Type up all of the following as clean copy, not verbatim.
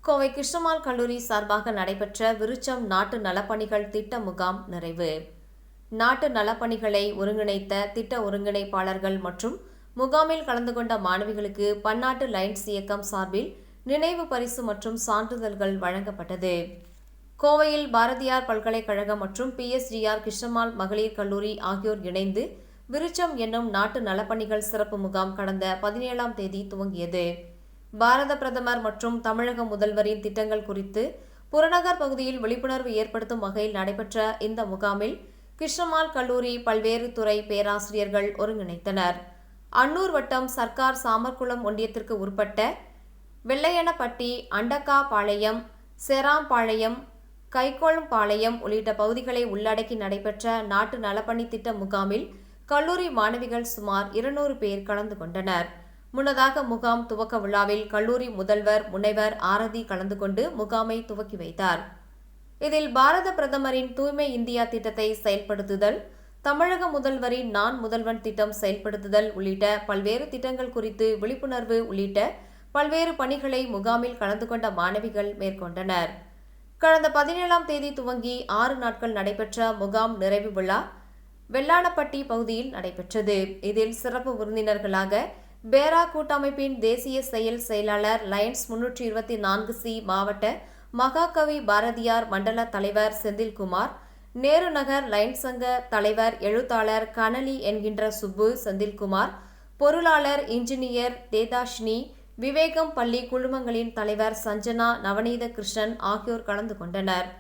கோவை கிருஷ்ணம்மாள் கல்லூரி சார்பாக நடைபெற்ற விருச்சம் நாட்டு நலப்பணிகள் திட்ட முகாம் நிறைவு. நாட்டு நலப்பணிகளை ஒருங்கிணைத்த திட்ட ஒருங்கிணைப்பாளர்கள் மற்றும் முகாமில் கலந்து கொண்ட மாணவிகளுக்கு பன்னாட்டு லைன்ஸ் இயக்கம் சார்பில் நினைவு பரிசு மற்றும் சான்றிதழ்கள் வழங்கப்பட்டது. கோவையில் பாரதியார் பல்கலைக்கழகம் மற்றும் PSGR கிருஷ்ணம்மாள் மகளிர் கல்லூரி ஆகியோர் இணைந்து விருச்சம் என்னும் நாட்டு நலப்பணிகள் சிறப்பு முகாம் கடந்த 17ஆம் தேதி துவங்கியது. பாரத பிரதமர் மற்றும் தமிழக முதல்வரின் திட்டங்கள் குறித்து புறநகர் பகுதியில் விழிப்புணர்வு ஏற்படுத்தும் வகையில் நடைபெற்ற இந்த முகாமில் கிருஷ்ணம்மாள் கல்லூரி பல்வேறு துறை பேராசிரியர்கள் ஒருங்கிணைத்தனர். அன்னூர் வட்டம் சர்க்கார் சாமர்குளம் ஒன்றியத்திற்கு உட்பட்ட வெள்ளையனப்பட்டி, அண்டக்காபாளையம், செராம்பாளையம், கைகோளம்பாளையம் உள்ளிட்ட பகுதிகளை உள்ளடக்கி நடைபெற்ற நாட்டு நலப்பணி திட்ட முகாமில் கல்லூரி மாணவிகள் சுமார் 200 பேர் கலந்து கொண்டனர். முன்னதாக முகாம் துவக்க விழாவில் கல்லூரி முதல்வர் முனைவர் ஆரதி கலந்து கொண்டு முகாமை துவக்கி வைத்தார். இதில் பாரத பிரதமரின் தூய்மை இந்தியா திட்டத்தை செயல்படுத்துதல், தமிழக முதல்வரின் நான் முதல்வன் திட்டம் செயல்படுத்துதல் உள்ளிட்ட பல்வேறு திட்டங்கள் குறித்து விழிப்புணர்வு உள்ளிட்ட பல்வேறு பணிகளை முகாமில் கலந்து கொண்ட மாணவிகள் மேற்கொண்டனர். கடந்த 17ஆம் தேதி துவங்கி 6 நாட்கள் நடைபெற்ற முகாம் நிறைவு விழா வெள்ளானப்பட்டி பகுதியில் நடைபெற்றது. இதில் சிறப்பு விருந்தினர்களாக பேரா கூட்டமைப்பின் தேசிய செயலாளர் லயன்ஸ் 324C மாவட்ட மகாகவி பாரதியார் மண்டல தலைவர் செந்தில்குமார், நேரு நகர் லயன்ஸ் சங்க தலைவர் எழுத்தாளர் கனலி என்கின்ற சுப்பு செந்தில்குமார், பொருளாளர் இன்ஜினியர் தேதாஷினி, விவேகம் பள்ளி குழுமங்களின் தலைவர் சஞ்சனா, நவநீத கிருஷ்ணன் ஆகியோர் கலந்து கொண்டனர்.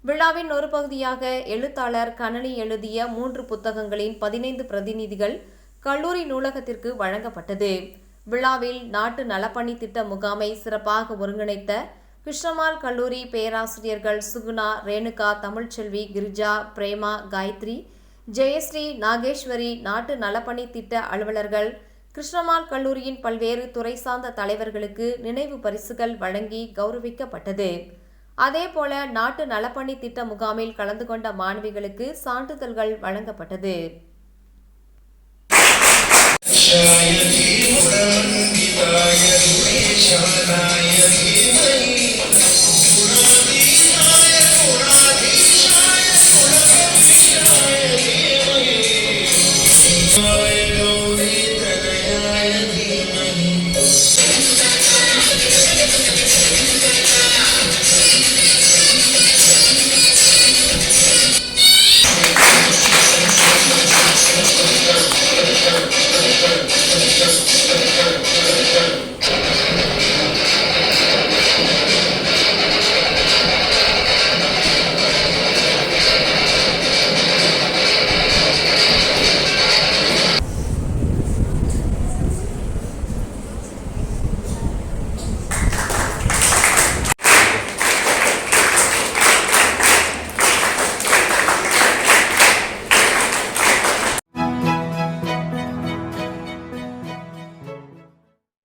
விழாவின் ஒரு பகுதியாக எழுத்தாளர் கனலி எழுதிய 3 புத்தகங்களின் 15 பிரதிநிதிகள் கல்லூரி நூலகத்திற்கு வழங்கப்பட்டது. விழாவில் நாட்டு நலப்பணி திட்ட முகாமை சிறப்பாக ஒருங்கிணைத்த கிருஷ்ணம்மாள் கல்லூரி பேராசிரியர்கள் சுகுணா, ரேணுகா, தமிழ்ச்செல்வி, கிரிஜா, பிரேமா, காயத்ரி, ஜெயஸ்ரீ, நாகேஸ்வரி, நாட்டு நலப்பணி திட்ட அலுவலர்கள், கிருஷ்ணம்மாள் கல்லூரியின் பல்வேறு துறை சார்ந்த தலைவர்களுக்கு நினைவு பரிசுகள் வழங்கி கௌரவிக்கப்பட்டது. அதேபோல நாட்டு நலப்பணி திட்ட முகாமில் கலந்து கொண்ட மாணவிகளுக்கு சான்றிதழ்கள் வழங்கப்பட்டது. शायद ही उड़ान दिलाय शानाय